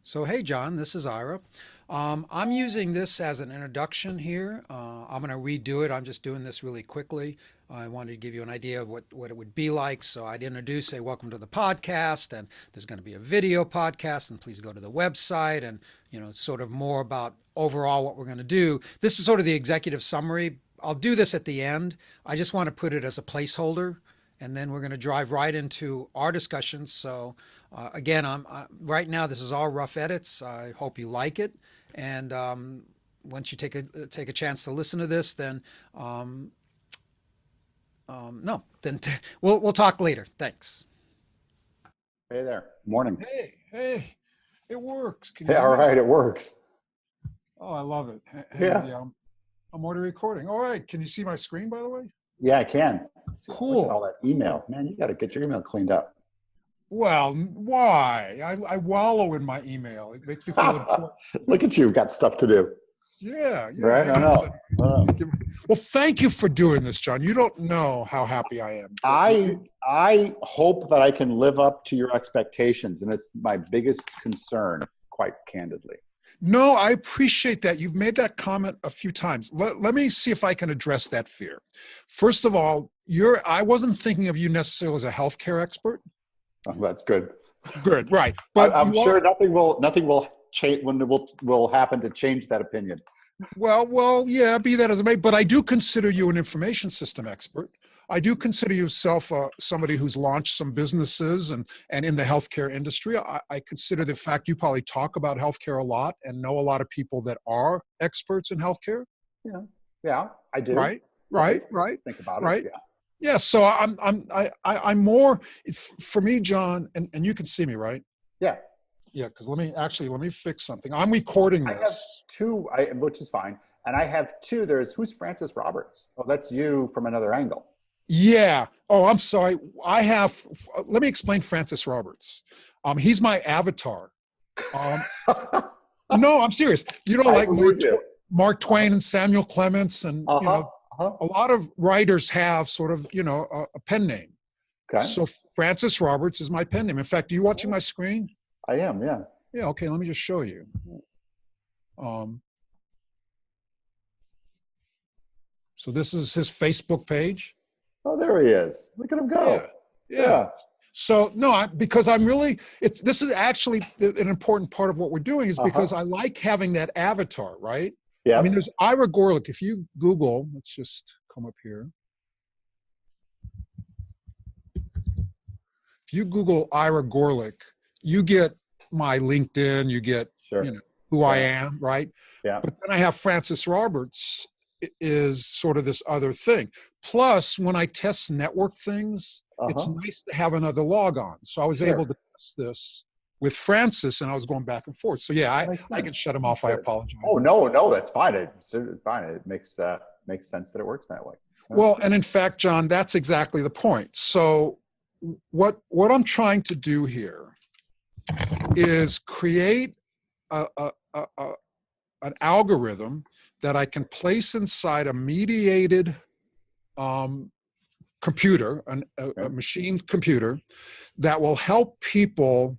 So, hey, John, this is Ira. I'm using this as an introduction here. I'm going to redo it. I'm just doing this really quickly. I wanted to give you an idea of what it would be like. So I'd introduce, say, welcome to the podcast, and there's going to be a video podcast, and please go to the website, and sort of more about overall what we're going to do. This is sort of the executive summary. I'll do this at the end. I just want to put it as a placeholder, and then we're going to drive right into our discussions. So again, right now this is all rough edits. I hope you like it, and once you take a chance to listen to this, then no, then we'll talk later. Thanks. Hey there. Morning. Hey, it works. Can you Hey, hear all me? right, it works. Oh, I love it. Hey, Yeah. I'm already recording. All right, can you see my screen, by the way? Yeah, I can. Look Cool. at all that email. Man, you got to get your email cleaned up. Well, why? I wallow in my email. It makes me feel important. Look at you, got stuff to do. Yeah. Right? I know. Well, thank you for doing this, John. You don't know how happy I am. I hope that I can live up to your expectations, and it's my biggest concern, quite candidly. No, I appreciate that. You've made that comment a few times. Let me see if I can address that fear. First of all, I wasn't thinking of you necessarily as a healthcare expert. Oh, that's good. Good, right. But I'm sure nothing will change when will happen to change that opinion. Well, yeah, be that as it may, but I do consider you an information system expert. I do consider yourself somebody who's launched some businesses and in the healthcare industry. I consider the fact you probably talk about healthcare a lot and know a lot of people that are experts in healthcare. Yeah, I do. Right. Think about Right. it. Yeah. So I'm more for me, John, and you can see me, right? Yeah. Yeah. Because let me fix something. I'm recording this. I have two, which is fine. And I have two. Who's Francis Roberts? Oh, that's you from another angle. Yeah. Oh, I'm sorry. Let me explain Francis Roberts. He's my avatar. No, I'm serious. Like Mark Twain and Samuel Clements and, a lot of writers have sort of, a pen name. Okay. So Francis Roberts is my pen name. In fact, are you watching my screen? I am, yeah. Yeah. Okay. Let me just show you. So this is his Facebook page. Oh, there he is. Look at him go. Yeah. So no, because I'm really, this is actually an important part of what we're doing is because I like having that avatar, right? Yeah. I mean, there's Ira Gorlick. If you Google, let's just come up here. If you Google Ira Gorlick, you get my LinkedIn, you get, who I am, right? Yeah. But then I have Francis Roberts is sort of this other thing. Plus, when I test network things, it's nice to have another log on. So I was able to test this with Francis, and I was going back and forth. So yeah, I can shut him off. I apologize. Oh no, that's fine. It's fine. It makes sense that it works that way. Well, and in fact, John, that's exactly the point. So what I'm trying to do here is create an algorithm that I can place inside a mediated computer, a machine computer, that will help people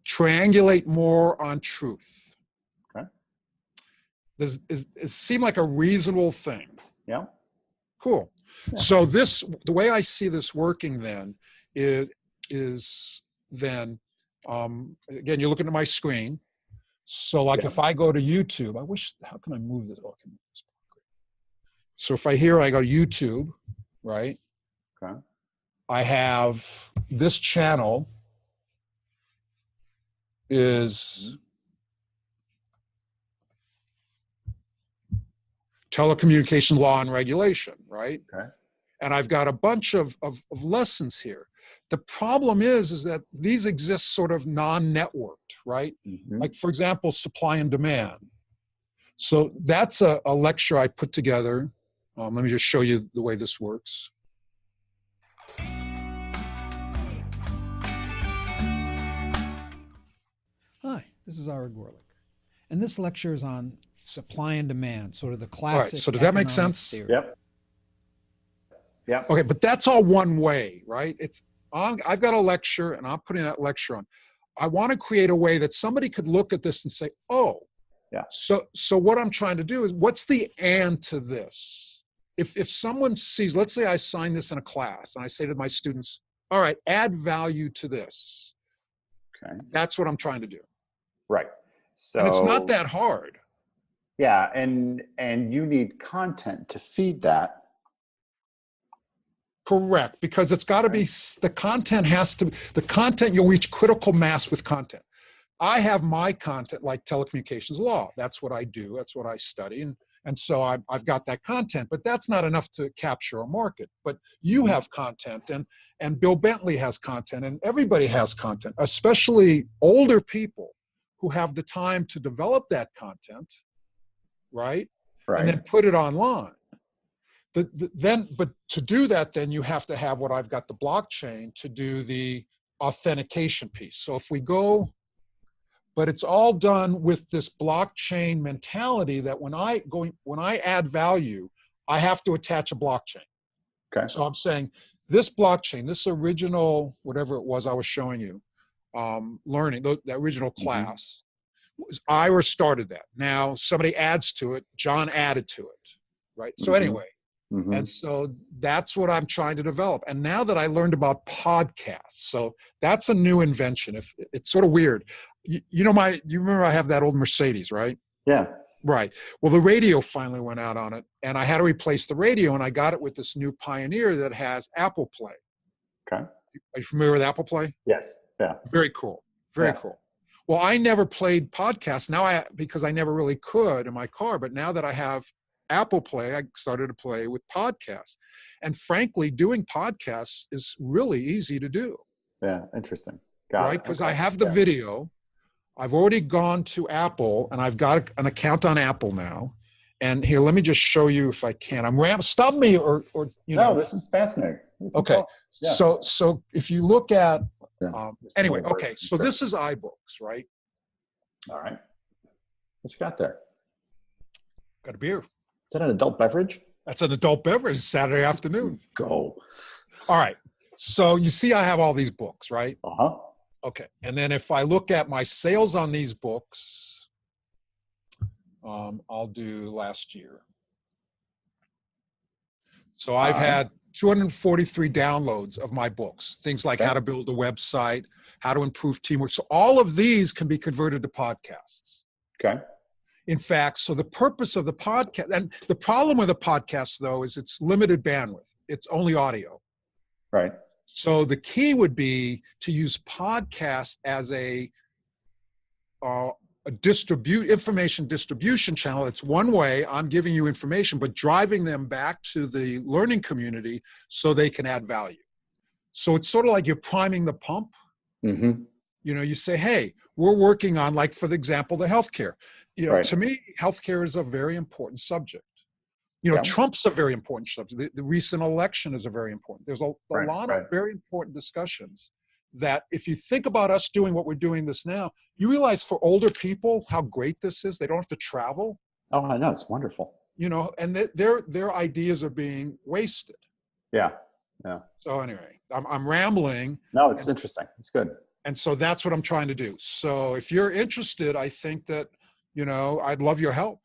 triangulate more on truth. Okay. Does it seem like a reasonable thing? Yeah. Cool. Yeah. So the way I see this working then is then, again, you're looking at my screen. So like if I go to YouTube, how can I move this? So if I go to YouTube, right? Okay. I have this channel is telecommunication law and regulation, right? Okay. And I've got a bunch of lessons here. The problem is that these exist sort of non-networked, right? Mm-hmm. Like, for example, supply and demand. So that's a lecture I put together. Let me just show you the way this works. Hi, this is Ira Gorlick. And this lecture is on supply and demand, sort of the classic. Right, so does that make sense? Theory. Yep. Okay, but that's all one way, right? I've got a lecture and I'm putting that lecture on. I want to create a way that somebody could look at this and say, oh, Yeah. So what I'm trying to do is, what's the and to this? If someone sees, let's say I assign this in a class and I say to my students, all right, add value to this. Okay. That's what I'm trying to do. Right. So, And it's not that hard. yeah, and you need content to feed that. Correct, because it's got to be, the content, you'll reach critical mass with content. I have my content like telecommunications law. That's what I do. That's what I study. And so I've got that content, but that's not enough to capture a market. But you have content, and Bill Bentley has content, and everybody has content, especially older people who have the time to develop that content, right? Right. And then put it online. But to do that, then you have to have what I've got, the blockchain, to do the authentication piece. So if we go, but it's all done with this blockchain mentality that when I add value, I have to attach a blockchain. Okay. So I'm saying this blockchain, this original, whatever it was I was showing you, learning, the original class, Ira started that. Now somebody adds to it, John added to it, right? So anyway, and so that's what I'm trying to develop. And now that I learned about podcasts, so that's a new invention. If it's sort of weird, you remember I have that old Mercedes, right? Yeah. Right. Well, the radio finally went out on it, and I had to replace the radio, and I got it with this new Pioneer that has Apple Play. Okay. Are you familiar with Apple Play? Yes. Yeah. Very cool. Very Yeah. cool. Well, I never played podcasts because I never really could in my car, but now that I have Apple Play, I started to play with podcasts. And frankly, doing podcasts is really easy to do. Yeah. Interesting. Got right? it. Because Okay. I have the video. I've already gone to Apple, and I've got an account on Apple now. And here, let me just show you if I can. Stop me or No, this is fascinating. Okay. Yeah. So if you look at, Yeah. anyway, Some okay. words. So this is iBooks, right? All right. What you got there? Got a beer. Is that an adult beverage? That's an adult beverage Saturday afternoon. Go. All right. So you see I have all these books, right? Uh-huh. Okay. And then if I look at my sales on these books, I'll do last year. So I've had 243 downloads of my books, things like how to build a website, how to improve teamwork. So all of these can be converted to podcasts. Okay. In fact, so the purpose of the podcast, and the problem with a podcast, though, is it's limited bandwidth. It's only audio. Right. So the key would be to use podcasts as a information distribution channel. It's one way I'm giving you information, but driving them back to the learning community so they can add value. So it's sort of like you're priming the pump. Mm-hmm. You say, hey, we're working on, like, for the example, the healthcare. Right. To me, healthcare is a very important subject. Yeah. Trump's a very important subject. The recent election is a very important. There's a lot of very important discussions that, if you think about us doing what we're doing this now, you realize for older people how great this is. They don't have to travel. Oh, I know. It's wonderful. And their ideas are being wasted. Yeah. Yeah. So anyway, I'm rambling. No, it's interesting. It's good. And so that's what I'm trying to do. So if you're interested, I think that, I'd love your help.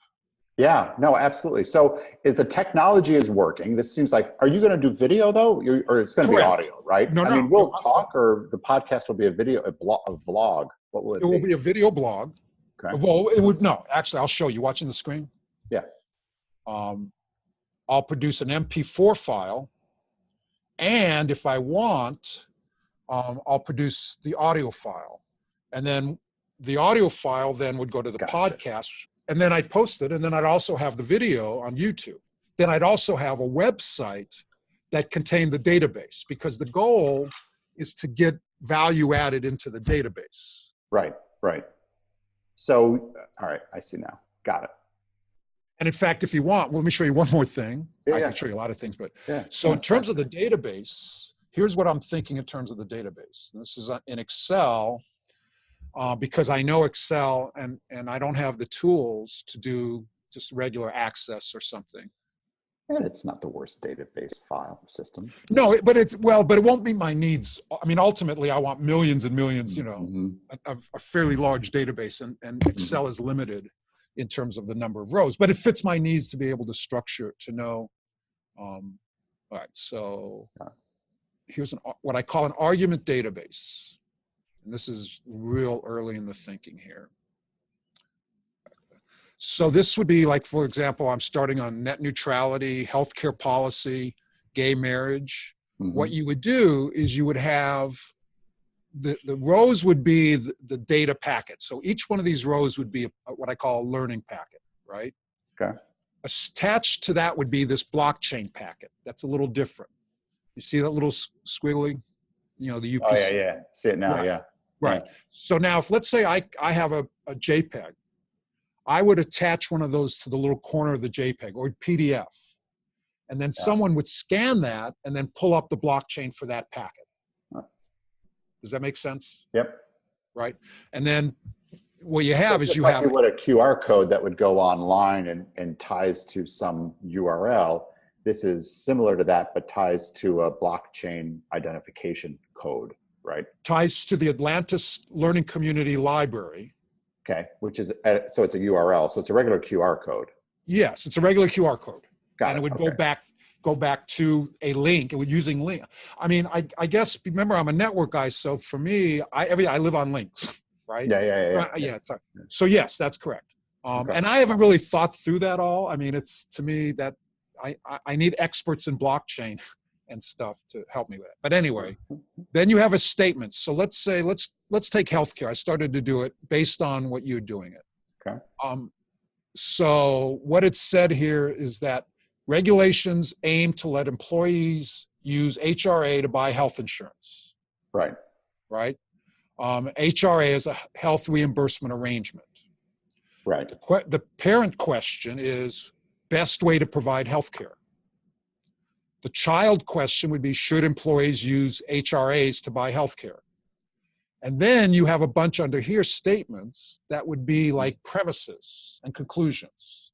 Yeah, no, absolutely. So if the technology is working, this seems like, are you going to do video though? Or it's going to be Correct. audio, right? No, I mean, we'll talk, or the podcast will be a video, a vlog. What will it be? It will be a video blog. Okay. Well, it would, no, actually, I'll show you. Watching the screen? Yeah. I'll produce an MP4 file. And if I want, I'll produce the audio file. And then the audio file then would go to the podcast. And then I'd post it. And then I'd also have the video on YouTube. Then I'd also have a website that contained the database, because the goal is to get value added into the database. Right, right. So, all right, I see now. Got it. And in fact, if you want, let me show you one more thing. Yeah, I yeah. can show you a lot of things, but Yeah. so in terms of the database, here's what I'm thinking in terms of the database. This is in Excel, because I know Excel and I don't have the tools to do just regular access or something. And it's not the worst database file system. No, but but it won't meet my needs. I mean, ultimately, I want millions and millions, a fairly large database, and Excel is limited in terms of the number of rows, but it fits my needs to be able to structure it, to know. All right, so here's what I call an argument database. And this is real early in the thinking here. So this would be like, for example, I'm starting on net neutrality, healthcare policy, gay marriage. What you would do is you would have the rows would be the data packet. So each one of these rows would be what I call a learning packet, right? Okay. Attached to that would be this blockchain packet. That's a little different. You see that little squiggly? The UPC. Oh, yeah. See it now, Right. yeah. Right. So now, if let's say I have a JPEG, I would attach one of those to the little corner of the JPEG or PDF. And then someone would scan that and then pull up the blockchain for that packet. Does that make sense? Yep. Right. And then what you have is Just you like have you would a QR code that would go online and ties to some URL. This is similar to that, but ties to a blockchain identification code, right? ties to the Atlantis Learning Community Library. Okay, which is, so it's a URL, so it's a regular QR code. Yes, it's a regular QR code. Got and it would okay. go back to a link. It would using link. I mean, I guess, remember, I'm a network guy, so for me, I live on links, right? Yeah. Sorry. So yes, that's correct. Okay. And I haven't really thought through that all. I mean, it's, to me, that I need experts in blockchain and stuff to help me with it. But anyway, then you have a statement. So let's say, let's take healthcare. I started to do it based on what you're doing it. Okay. So what it said here is that regulations aim to let employees use HRA to buy health insurance. Right. Right? HRA is a health reimbursement arrangement. Right. The parent question is best way to provide health care. The child question would be, should employees use HRAs to buy health care? And then you have a bunch under here statements that would be like premises and conclusions.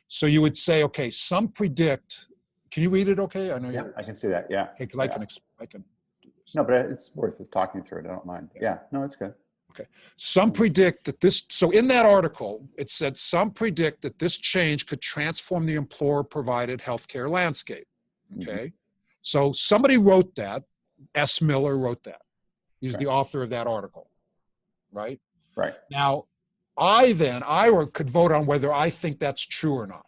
So you would say, okay, some predict, can you read it okay? I know Yeah, I can see that, yeah. Okay, because I can do this. No, but it's worth talking through it, I don't mind. Yeah, no, it's good. Okay. Some predict that this, so in that article, it said some predict that this change could transform the employer-provided healthcare landscape. Okay. So somebody wrote that, S. Miller wrote that. He's the author of that article, right? Right. Now, I could vote on whether I think that's true or not.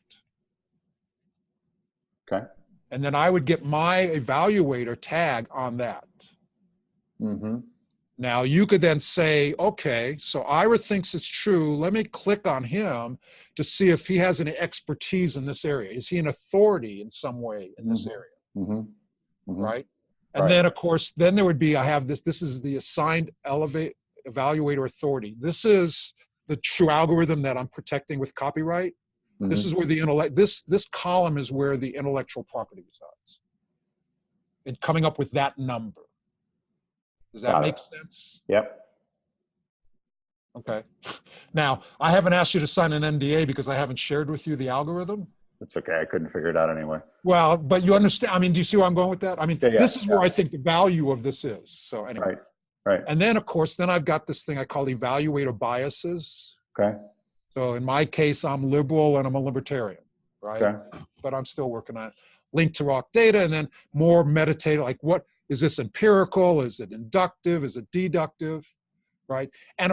Okay. And then I would get my evaluator tag on that. Now, you could then say, okay, so Ira thinks it's true. Let me click on him to see if he has any expertise in this area. Is he an authority in some way in this area? Right? And then, of course, then there would be, I have this is the assigned evaluator authority. This is the true algorithm that I'm protecting with copyright. This is where the this column is where the intellectual property resides. And coming up with that number. Does that make sense? Yep. Okay. Now, I haven't asked you to sign an NDA because I haven't shared with you the algorithm. That's okay. I couldn't figure it out anyway. Well, but you understand, I mean, do you see where I'm going with that? I mean, this is where I think the value of this is. So anyway. Right. And then, of course, then I've got this thing I call evaluator biases. Okay. So in my case, I'm liberal and I'm a libertarian, right? Okay. But I'm still working on it. Link to raw data, and then more meditative, like what, is this empirical? Is it inductive? Is it deductive? Right? And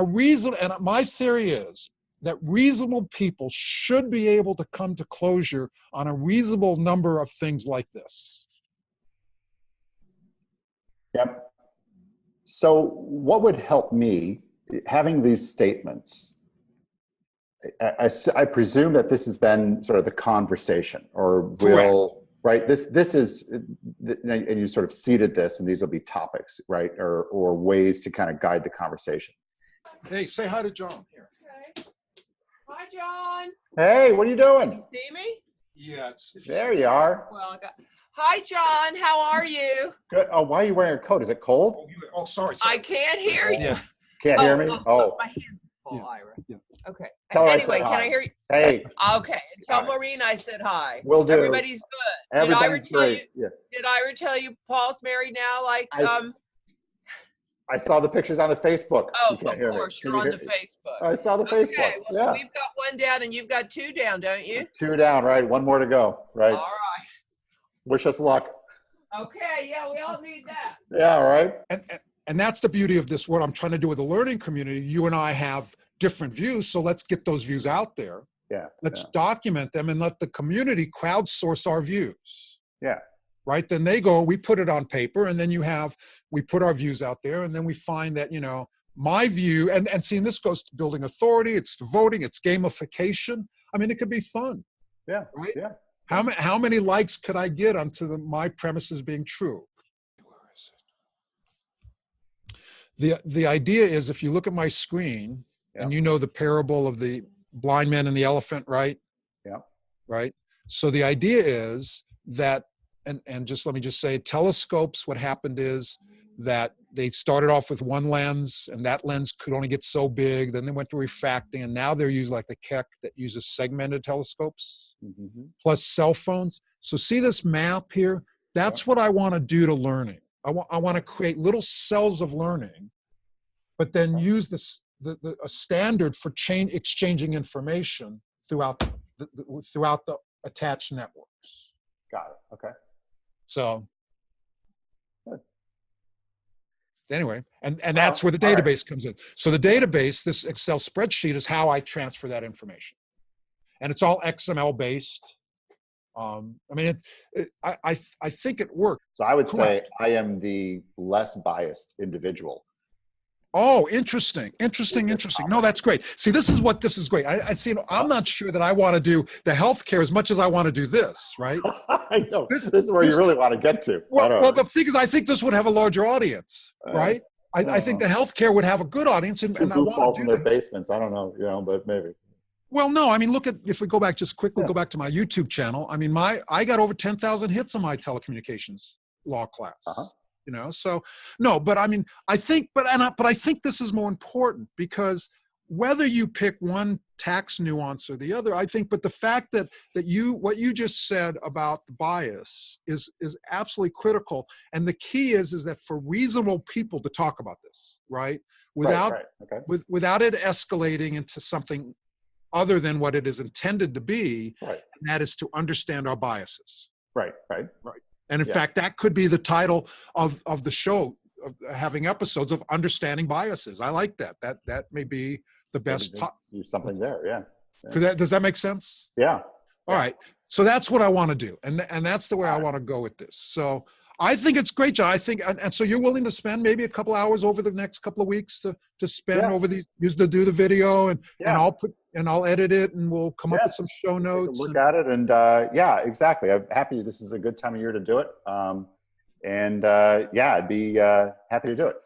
my theory is that reasonable people should be able to come to closure on a reasonable number of things like this. Yep. So what would help me, having these statements, I presume that this is then sort of the conversation, or will, right? This is, and you sort of seeded this, and these will be topics, right? Or ways to kind of guide the conversation. Hey, say hi to John here. Okay. Hi, John. Hey, what are you doing? You see me? Yeah, There you are. Well, hi, John. How are you? Good. Oh, why are you wearing a coat? Is it cold? Oh, sorry. I can't hear you. Yeah. Can't hear me? Oh. My hands full, Ira. Yeah. Okay. Tell her I Anyway, said can hi. I hear you? Hey, Okay. And tell All right. Maureen I said hi. Will do. Everybody's good. Everybody's great. Yeah. Did I ever tell you Paul's married now? I saw the pictures on the Facebook. Oh, You can't of hear me. course, Can you're you on hear the me? Facebook. I saw the Okay, Facebook. well, so Yeah. we've got one down and you've got two down, don't you? 2 down, right? 1 more to go, right? All right. Wish us luck. Okay, yeah, we all need that. Yeah, all right. And that's the beauty of this, what I'm trying to do with the learning community. You and I have different views, so let's get those views out there. Yeah. Let's document them and let the community crowdsource our views. Yeah. Right? Then they go, we put it on paper, and then we put our views out there, and then we find that, my view, and seeing this goes to building authority, it's to voting, it's gamification. I mean, it could be fun. Yeah. Right? Yeah. How many likes could I get onto my premises being true? The idea is, if you look at my screen, and you know the parable of the blind man and the elephant, right? Yeah. Right. So the idea is that, and just let me just say, telescopes, what happened is that they started off with one lens, and that lens could only get so big. Then they went to refracting, and now they're using like the Keck that uses segmented telescopes, Mm-hmm. plus cell phones. So see this map here? That's what I want to do to learning. I want to create little cells of learning, but then use a standard for exchanging information throughout the attached networks. Got it. Okay. So Good. anyway, and that's where the database comes in. So the database, this Excel spreadsheet, is how I transfer that information, and it's all XML based. I mean, I think it works. So I would say Correct. I am the less biased individual. Oh, interesting. No, that's great. See, this is great. I see. I'm not sure that I want to do the healthcare as much as I want to do this, right? I know. This is where you really want to get to. Well, the thing is, I think this would have a larger audience, right? I think the healthcare would have a good audience, and I want falls to in do their that. basements. I don't know, but maybe. Well, no, I mean, if we go back, just quickly go back to my YouTube channel. I mean, I got over 10,000 hits on my telecommunications law class. Uh-huh. So no, but I mean, I think this is more important, because whether you pick one tax nuance or the other, I think, but the fact that what you just said about the bias is absolutely critical. And the key is that for reasonable people to talk about this, right? Without, right. Okay. without it escalating into something other than what it is intended to be, Right. and that is to understand our biases. Right. And in fact, that could be the title of the show, of having episodes of understanding biases. I like that. That may be the best. There's something there. Yeah. Does that make sense? Yeah. All right. So that's what I want to do. And that's the way I want to go with this. So I think it's great, John. I think, and so you're willing to spend maybe a couple hours over the next couple of weeks to spend over these, to do the video, and I'll edit it, and we'll come up with some show notes. Look at it, and exactly. I'm happy. This is a good time of year to do it. I'd be happy to do it.